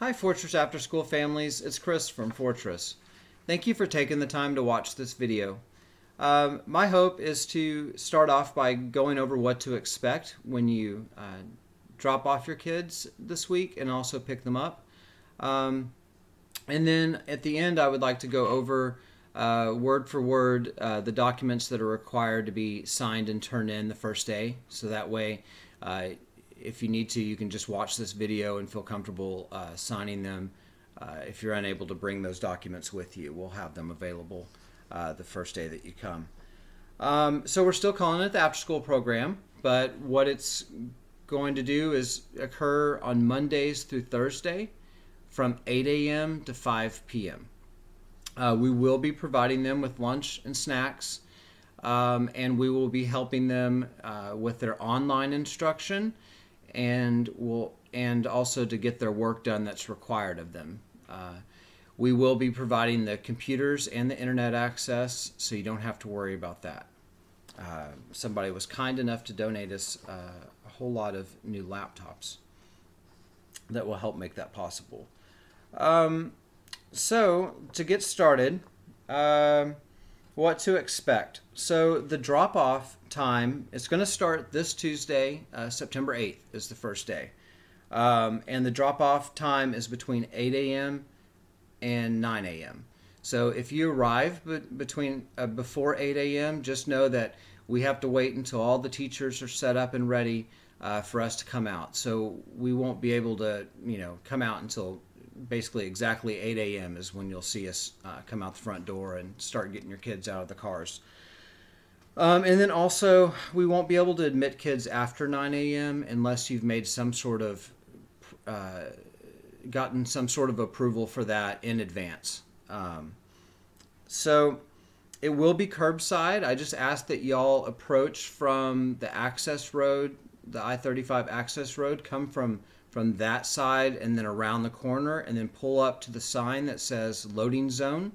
Hi Fortress After School families, it's Chris from Fortress. Thank you for taking the time to watch this video. My hope is to start off by going over what to expect when you drop off your kids this week and also pick them up. And then at the end I would like to go over word for word the documents that are required to be signed and turned in the first day, so that way if you need to, you can just watch this video and feel comfortable signing them. If you're unable to bring those documents with you, we'll have them available the first day that you come. So we're still calling it the after school program, but what it's going to do is occur on Mondays through Thursday from 8 a.m. to 5 p.m. We will be providing them with lunch and snacks, and we will be helping them with their online instruction and also to get their work done that's required of them. We will be providing the computers and the internet access, so you don't have to worry about that. Somebody was kind enough to donate us a whole lot of new laptops that will help make that possible. So to get started, what to expect. So the drop-off time is going to start this Tuesday, September 8th is the first day. And the drop-off time is between 8 a.m. and 9 a.m. So if you arrive before 8 a.m., just know that we have to wait until all the teachers are set up and ready for us to come out. So we won't be able to, come out until basically exactly 8 a.m. is when you'll see us come out the front door and start getting your kids out of the cars. And then also, we won't be able to admit kids after 9 a.m. unless you've made some sort of, gotten some sort of approval for that in advance. So it will be curbside. I just ask that y'all approach from the access road, the I-35 access road, come from that side and then around the corner and then pull up to the sign that says loading zone.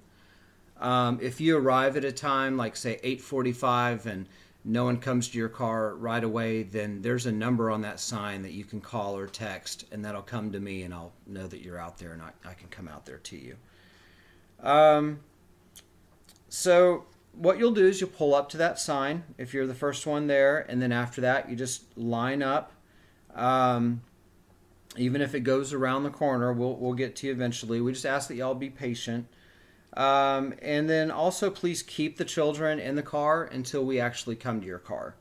If you arrive at a time like say 8:45 and no one comes to your car right away, then there's a number on that sign that you can call or text, and that'll come to me and I'll know that you're out there and I can come out there to you. So what you'll do is you'll pull up to that sign if you're the first one there, and then after that you just line up. Even if it goes around the corner, we'll get to you eventually. We just ask that y'all be patient. And then also please keep the children in the car until we actually come to your car.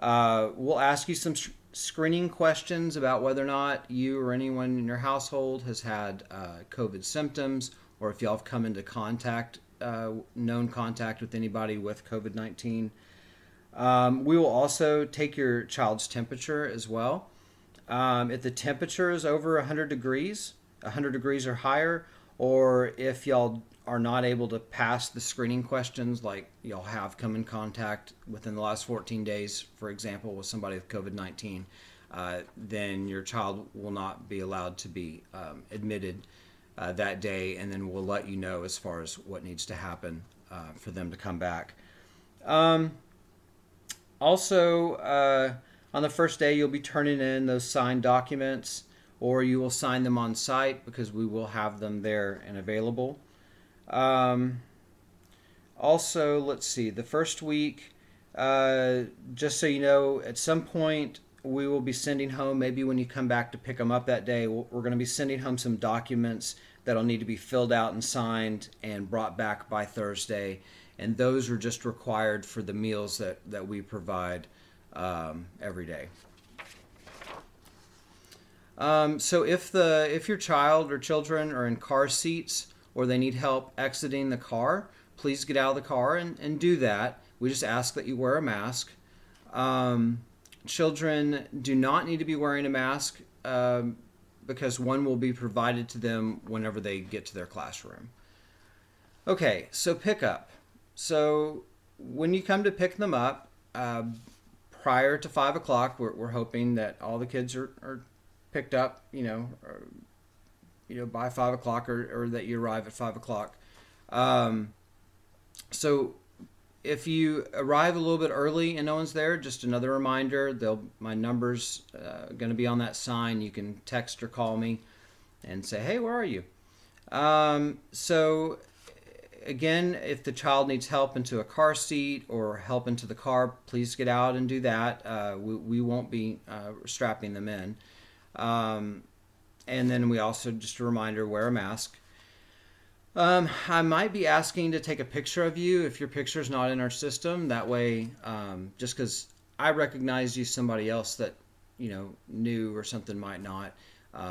We'll ask you some screening questions about whether or not you or anyone in your household has had COVID symptoms, or if y'all have come into known contact with anybody with COVID-19. We will also take your child's temperature as well. If the temperature is over 100 degrees or higher, or if y'all are not able to pass the screening questions, like y'all have come in contact within the last 14 days, for example, with somebody with COVID-19, then your child will not be allowed to be admitted that day, and then we'll let you know as far as what needs to happen for them to come back. Also, on the first day, you'll be turning in those signed documents, or you will sign them on site because we will have them there and available. Also, let's see, the first week, just so you know, at some point we will be sending home, maybe when you come back to pick them up that day, we're going to be sending home some documents that'll need to be filled out and signed and brought back by Thursday. And those are just required for the meals that we provide every day. So if your child or children are in car seats or they need help exiting the car, please get out of the car and do that. We just ask that you wear a mask. Children do not need to be wearing a mask because one will be provided to them whenever they get to their classroom. Okay, so pickup. So when you come to pick them up, prior to 5 o'clock, we're hoping that all the kids are picked up, by 5 o'clock or that you arrive at 5 o'clock. So if you arrive a little bit early and no one's there, just another reminder, my number's going to be on that sign. You can text or call me. and say, hey, where are you? So again, if the child needs help into a car seat or help into the car, please get out and do that. We won't be strapping them in. And then we also, just a reminder, wear a mask. I might be asking to take a picture of you if your picture is not in our system. That way, just because I recognize you, somebody else that knew or something might not.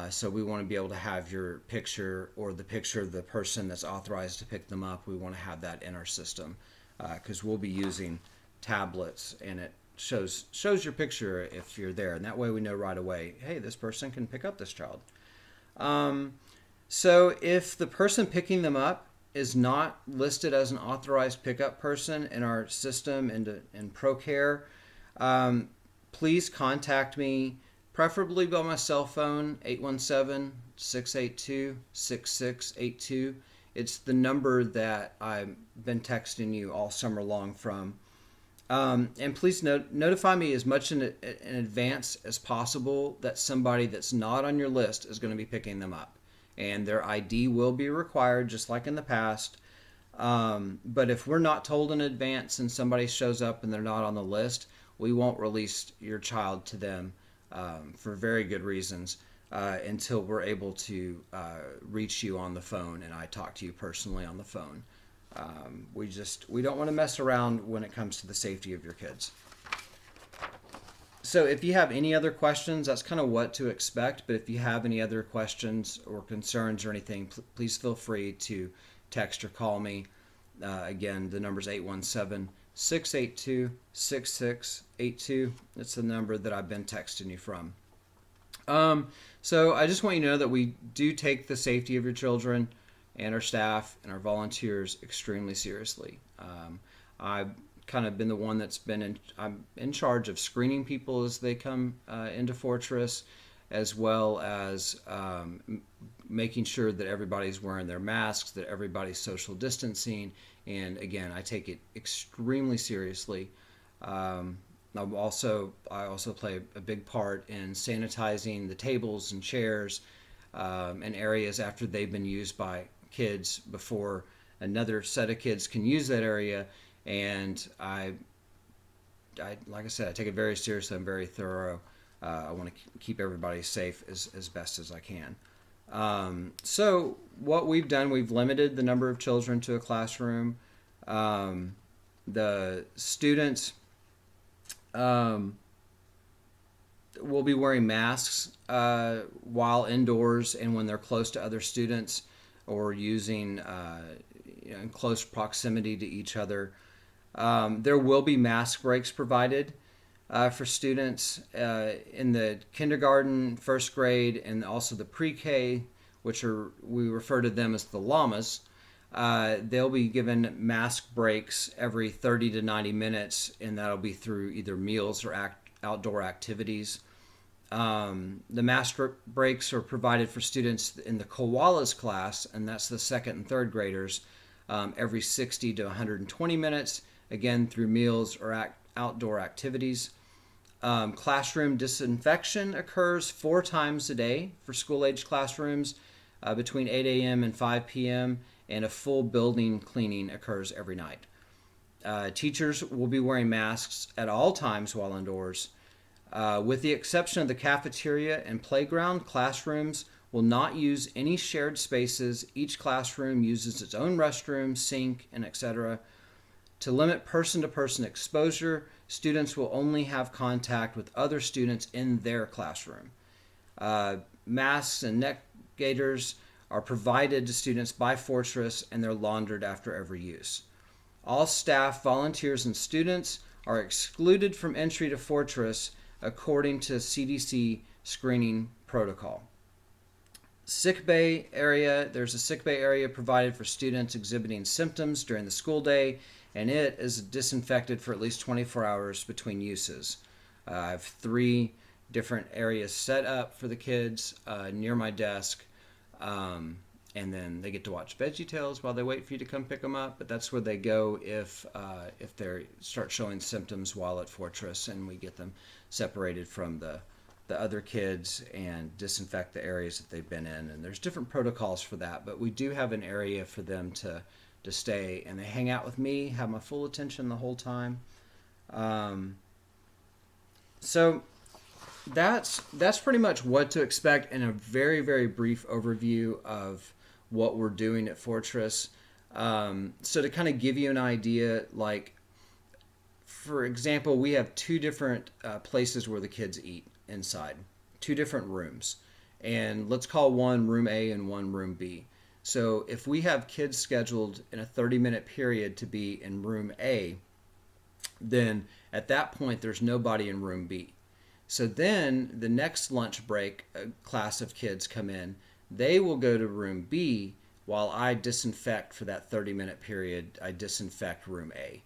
So we want to be able to have your picture or the picture of the person that's authorized to pick them up. We want to have that in our system because we'll be using tablets, and it shows your picture if you're there, and that way we know right away, hey, this person can pick up this child. So if the person picking them up is not listed as an authorized pickup person in our system in ProCare, please contact me, preferably by my cell phone, 817-682-6682. It's the number that I've been texting you all summer long from. And please notify me as much in advance as possible that somebody that's not on your list is going to be picking them up. And their ID will be required, just like in the past. But if we're not told in advance and somebody shows up and they're not on the list, we won't release your child to them for very good reasons until we're able to reach you on the phone and I talk to you personally on the phone. We don't want to mess around when it comes to the safety of your kids. So if you have any other questions, that's kind of what to expect. But if you have any other questions or concerns or anything, please feel free to text or call me. Again, the number is 817-682-6682. It's the number that I've been texting you from. So I just want you to know that we do take the safety of your children and our staff and our volunteers extremely seriously. I've kind of been the one that's I'm in charge of screening people as they come into Fortress, as well as making sure that everybody's wearing their masks, that everybody's social distancing, and again, I take it extremely seriously. I also play a big part in sanitizing the tables and chairs and areas after they've been used by kids before another set of kids can use that area. And I like I said, I take it very seriously. I'm very thorough. I want to keep everybody safe as best as I can. So what we've done, we've limited the number of children to a classroom. The students will be wearing masks while indoors and when they're close to other students or using in close proximity to each other. There will be mask breaks provided for students in the kindergarten, first grade, and also the pre-K, which we refer to them as the llamas. They'll be given mask breaks every 30 to 90 minutes, and that'll be through either meals or outdoor activities. The mask breaks are provided for students in the koalas class, and that's the second and third graders, every 60 to 120 minutes, again through meals or outdoor activities. Classroom disinfection occurs 4 times a day for school-age classrooms between 8 a.m. and 5 p.m., and a full building cleaning occurs every night. Teachers will be wearing masks at all times while indoors. With the exception of the cafeteria and playground, classrooms will not use any shared spaces. Each classroom uses its own restroom, sink, and etc. To limit person-to-person exposure, students will only have contact with other students in their classroom. Masks and neck gaiters are provided to students by Fortress, and they're laundered after every use. All staff, volunteers, and students are excluded from entry to Fortress according to CDC screening protocol. Sick bay area, there's a sick bay area provided for students exhibiting symptoms during the school day, and it is disinfected for at least 24 hours between uses. I have 3 different areas set up for the kids near my desk, and then they get to watch VeggieTales while they wait for you to come pick them up, but that's where they go if they start showing symptoms while at Fortress, and we get them separated from the the other kids and disinfect the areas that they've been in. And there's different protocols for that, but we do have an area for them to stay, and they hang out with me, have my full attention the whole time. So that's pretty much what to expect in a very, very brief overview of what we're doing at Fortress. So to kind of give you an idea, like, for example, we have two different places where the kids eat inside, two different rooms. And let's call one room A and one room B. So if we have kids scheduled in a 30-minute period to be in room A, then at that point there's nobody in room B. So then the next lunch break, a class of kids come in, they will go to room B while I disinfect for that 30-minute period. I disinfect room A.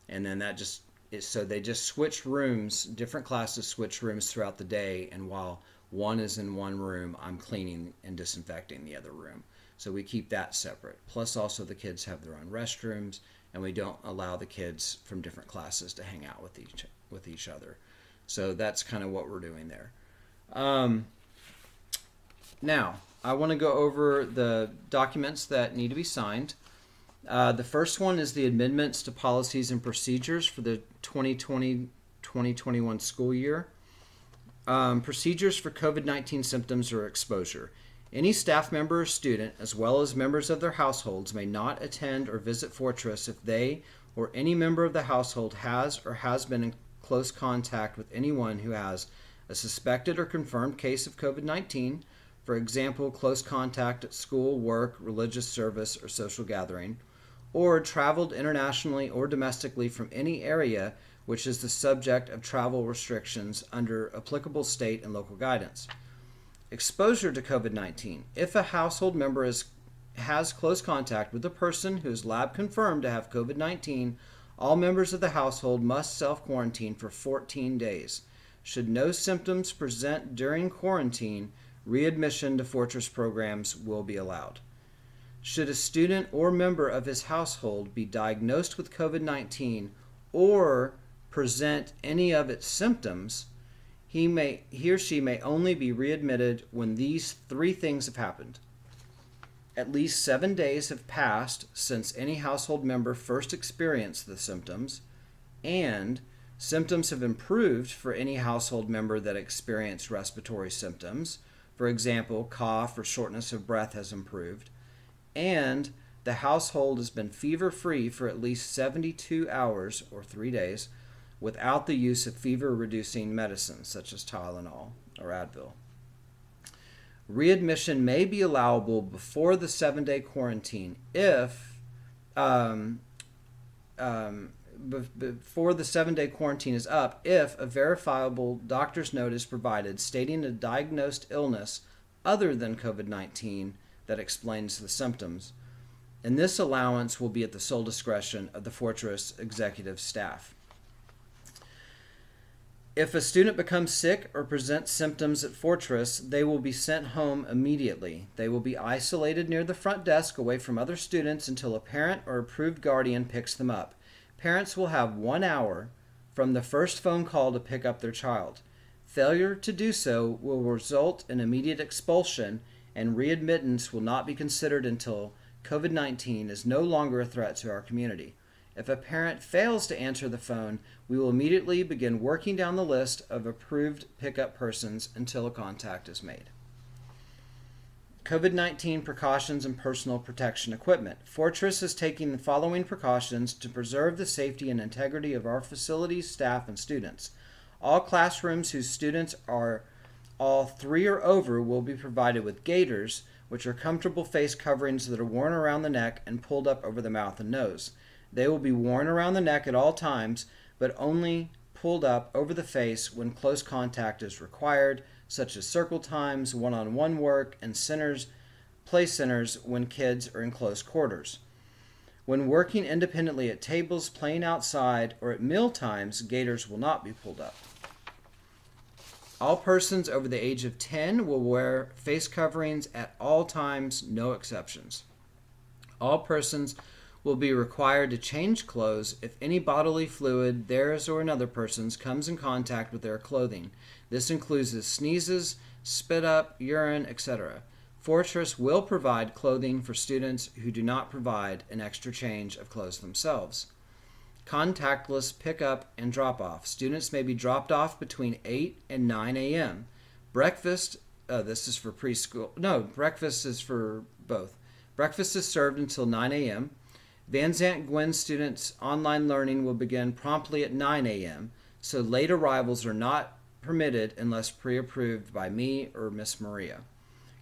And then that just is, so they just switch rooms, different classes switch rooms throughout the day, and while one is in one room, I'm cleaning and disinfecting the other room. So we keep that separate. Plus also the kids have their own restrooms, and we don't allow the kids from different classes to hang out with each other. So that's kind of what we're doing there. Now, I want to go over the documents that need to be signed. The first one is the amendments to policies and procedures for the 2020-2021 school year. Procedures for COVID-19 symptoms or exposure. Any staff member or student, as well as members of their households, may not attend or visit Fortress if they or any member of the household has or has been in close contact with anyone who has a suspected or confirmed case of COVID-19, for example, close contact at school, work, religious service, or social gathering, or traveled internationally or domestically from any area which is the subject of travel restrictions under applicable state and local guidance. Exposure to COVID-19. If a household member has close contact with a person who is lab confirmed to have COVID-19, all members of the household must self-quarantine for 14 days. Should no symptoms present during quarantine, readmission to Fortress programs will be allowed. Should a student or member of his household be diagnosed with COVID-19 or present any of its symptoms, he or she may only be readmitted when these three things have happened. At least 7 days have passed since any household member first experienced the symptoms, and symptoms have improved for any household member that experienced respiratory symptoms. For example, cough or shortness of breath has improved, and the household has been fever-free for at least 72 hours or 3 days without the use of fever-reducing medicines such as Tylenol or Advil. Readmission may be allowable before the 7-day quarantine if before the 7-day quarantine is up if a verifiable doctor's note is provided stating a diagnosed illness other than COVID-19 that explains the symptoms. And this allowance will be at the sole discretion of the Fortress executive staff. If a student becomes sick or presents symptoms at Fortress, they will be sent home immediately. They will be isolated near the front desk away from other students until a parent or approved guardian picks them up. Parents will have 1 hour from the first phone call to pick up their child. Failure to do so will result in immediate expulsion, and readmittance will not be considered until COVID-19 is no longer a threat to our community. If a parent fails to answer the phone, we will immediately begin working down the list of approved pickup persons until a contact is made. COVID-19 precautions and personal protection equipment. Fortress is taking the following precautions to preserve the safety and integrity of our facilities, staff, and students. All classrooms whose students are all 3 or over will be provided with gaiters, which are comfortable face coverings that are worn around the neck and pulled up over the mouth and nose. They will be worn around the neck at all times, but only pulled up over the face when close contact is required, such as circle times, one-on-one work, and play centers when kids are in close quarters. When working independently at tables, playing outside, or at meal times, gaiters will not be pulled up. All persons over the age of 10 will wear face coverings at all times, no exceptions. All persons will be required to change clothes if any bodily fluid, theirs or another person's, comes in contact with their clothing. This includes sneezes, spit up, urine, etc. Fortress will provide clothing for students who do not provide an extra change of clothes themselves. Contactless pickup and drop-off. Students may be dropped off between 8 and 9 a.m. Breakfast, this is for preschool. No, breakfast is for both. Breakfast is served until 9 a.m. Van Zant Gwen students' online learning will begin promptly at 9 a.m., so late arrivals are not permitted unless pre-approved by me or Miss Maria.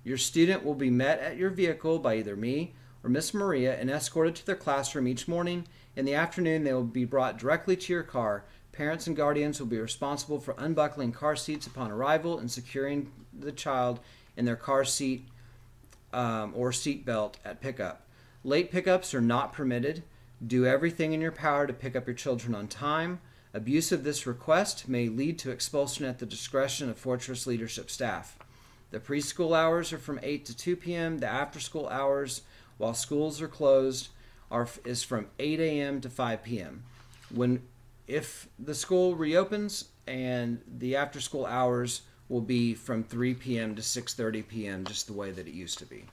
Your student will be met at your vehicle by either me or Miss Maria and escorted to their classroom each morning. In the afternoon, they will be brought directly to your car. Parents and guardians will be responsible for unbuckling car seats upon arrival and securing the child in their car seat or seat belt at pickup. Late pickups are not permitted. Do everything in your power to pick up your children on time. Abuse of this request may lead to expulsion at the discretion of Fortress leadership staff. The preschool hours are from 8 to 2 p.m. The after-school hours, while schools are closed, is from 8 a.m. to 5 p.m. If the school reopens, and the after-school hours will be from 3 p.m. to 6:30 p.m., just the way that it used to be.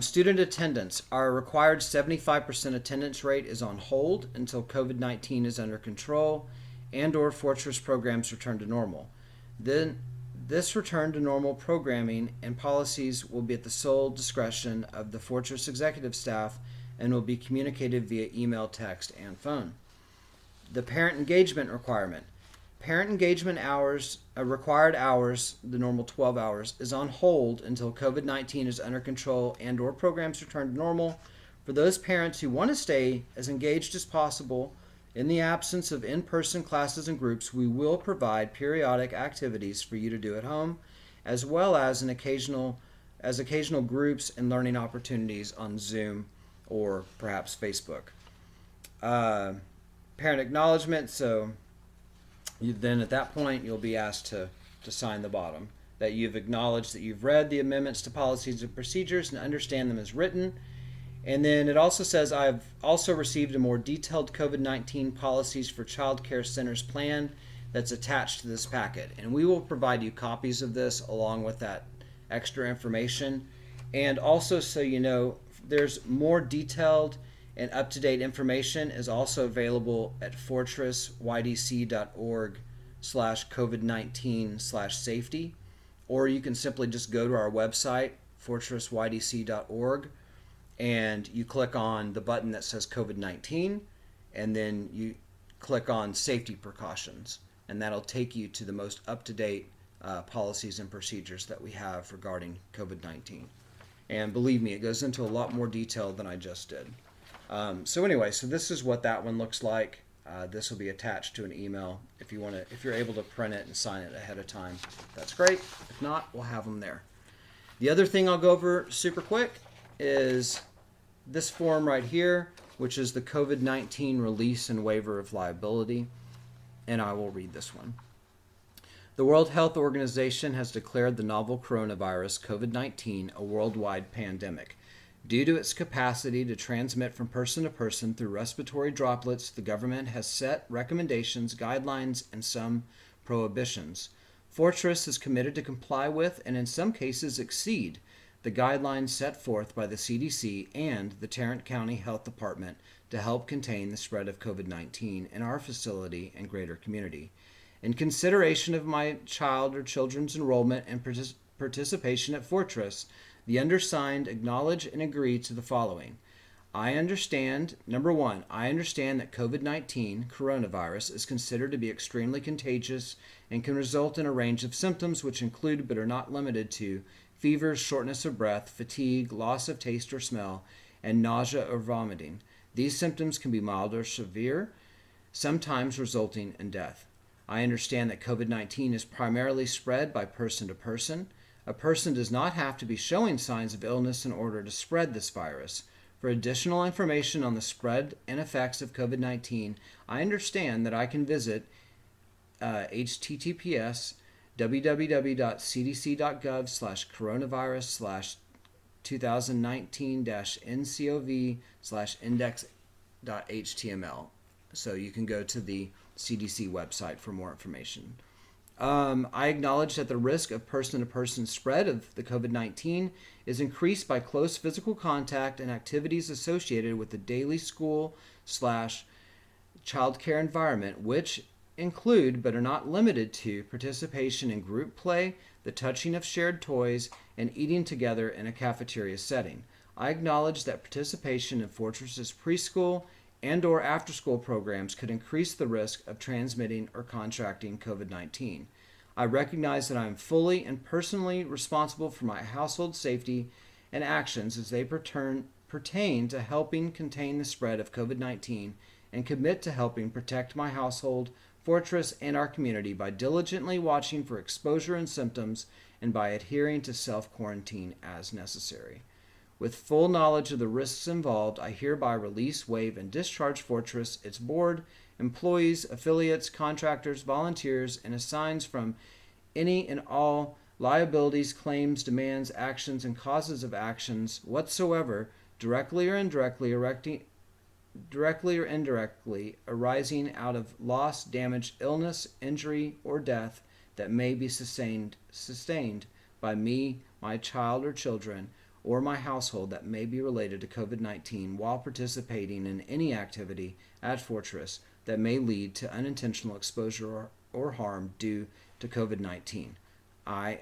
Student attendance. Our required 75% attendance rate is on hold until COVID-19 is under control and or Fortress programs return to normal. Then this return to normal programming and policies will be at the sole discretion of the Fortress executive staff and will be communicated via email, text, and phone. The parent engagement requirement. Parent engagement hours, required hours, the normal 12 hours, is on hold until COVID-19 is under control and or programs return to normal. For those parents who want to stay as engaged as possible, in the absence of in-person classes and groups, we will provide periodic activities for you to do at home, as well as occasional groups and learning opportunities on Zoom or perhaps Facebook. Parent acknowledgement, so then at that point you'll be asked to sign the bottom, that you've acknowledged that you've read the amendments to policies and procedures and understand them as written. And then it also says, I've also received a more detailed COVID-19 policies for child care centers plan that's attached to this packet. And we will provide you copies of this along with that extra information. And also, so you know, there's more detailed and up-to-date information is also available at fortressydc.org/COVID-19/safety, or you can simply just go to our website, fortressydc.org, and you click on the button that says COVID-19, and then you click on safety precautions, and that'll take you to the most up-to-date policies and procedures that we have regarding COVID-19. And believe me, it goes into a lot more detail than I just did. So this is what that one looks like. This will be attached to an email. If you're able to print it and sign it ahead of time, that's great. If not, we'll have them there. The other thing I'll go over super quick is this form right here, which is the COVID-19 release and waiver of liability, and I will read this one. The World Health Organization has declared the novel coronavirus, COVID-19, a worldwide pandemic. Due to its capacity to transmit from person to person through respiratory droplets, the government has set recommendations, guidelines, and some prohibitions. Fortress is committed to comply with, and in some cases exceed, the guidelines set forth by the CDC and the Tarrant County Health Department to help contain the spread of COVID-19 in our facility and greater community. In consideration of my child or children's enrollment and participation at Fortress, the undersigned acknowledge and agree to the following. Number one, I understand that COVID-19, coronavirus, is considered to be extremely contagious and can result in a range of symptoms which include but are not limited to fever, shortness of breath, fatigue, loss of taste or smell, and nausea or vomiting. These symptoms can be mild or severe, sometimes resulting in death. I understand that COVID-19 is primarily spread by person to person. A person does not have to be showing signs of illness in order to spread this virus. For additional information on the spread and effects of COVID-19, I understand that I can visit https://www.cdc.gov/coronavirus/ 2019-NCOV/index.html. So you can go to the CDC website for more information. I acknowledge that the risk of person-to-person spread of the COVID-19 is increased by close physical contact and activities associated with the daily school/childcare environment, which include but are not limited to participation in group play, the touching of shared toys, and eating together in a cafeteria setting. I acknowledge that participation in Fortress's preschool and/or after-school programs could increase the risk of transmitting or contracting COVID-19. I recognize that I am fully and personally responsible for my household safety and actions as they pertain to helping contain the spread of COVID-19 and commit to helping protect my household, Fortress, and our community by diligently watching for exposure and symptoms and by adhering to self-quarantine as necessary. With full knowledge of the risks involved, I hereby release, waive, and discharge Fortress, its board, employees, affiliates, contractors, volunteers, and assigns from any and all liabilities, claims, demands, actions, and causes of actions whatsoever, directly or indirectly arising out of loss, damage, illness, injury, or death that may be sustained by me, my child or children, or my household that may be related to COVID-19 while participating in any activity at Fortress that may lead to unintentional exposure or harm due to COVID-19. I,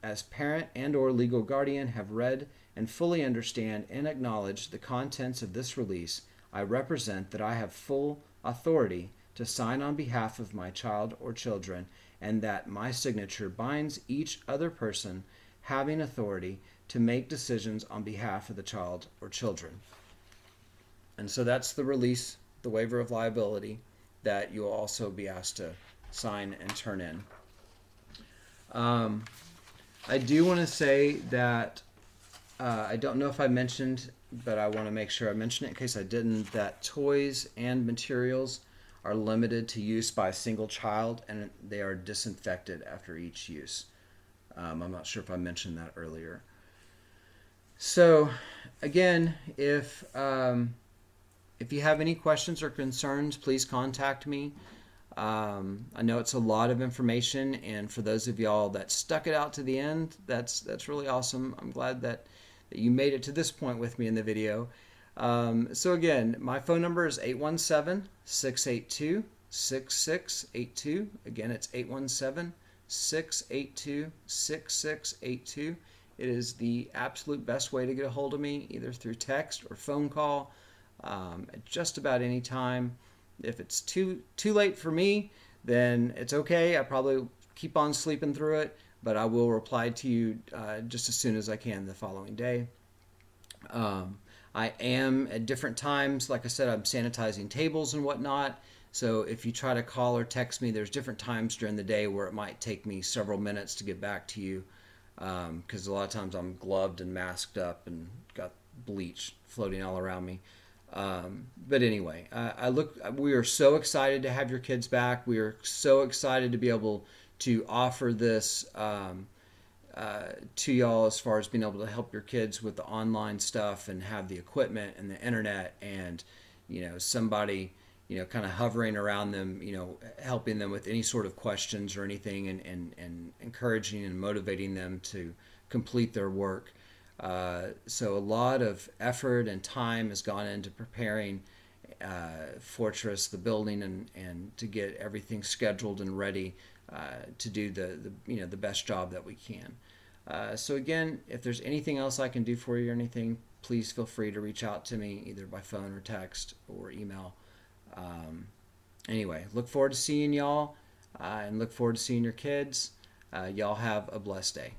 as parent and or legal guardian, have read and fully understand and acknowledge the contents of this release. I represent that I have full authority to sign on behalf of my child or children, and that my signature binds each other person having authority to make decisions on behalf of the child or children. And so that's the release, the waiver of liability, that you'll also be asked to sign and turn in. I do want to say that I don't know if I mentioned, but I want to make sure I mention it in case I didn't, that toys and materials are limited to use by a single child, and they are disinfected after each use. I'm not sure if I mentioned that earlier. So, again, if you have any questions or concerns, please contact me. I know it's a lot of information, and for those of y'all that stuck it out to the end, that's really awesome. I'm glad that you made it to this point with me in the video. So again, my phone number is 817-682-6682. Again, it's 817-682-6682. It is the absolute best way to get a hold of me, either through text or phone call, at just about any time. If it's too late for me, then it's okay. I probably keep on sleeping through it, but I will reply to you just as soon as I can the following day. I am at different times, like I said, I'm sanitizing tables and whatnot. So if you try to call or text me, there's different times during the day where it might take me several minutes to get back to you, because a lot of times I'm gloved and masked up and got bleach floating all around me. But anyway, we are so excited to have your kids back. We are so excited to be able to offer this to y'all, as far as being able to help your kids with the online stuff and have the equipment and the internet and, somebody, kind of hovering around them, helping them with any sort of questions or anything, and encouraging and motivating them to complete their work. So a lot of effort and time has gone into preparing Fortress, the building, and to get everything scheduled and ready to do the best job that we can. So again, if there's anything else I can do for you or anything, please feel free to reach out to me either by phone or text or email. Anyway, look forward to seeing y'all and look forward to seeing your kids. Y'all have a blessed day.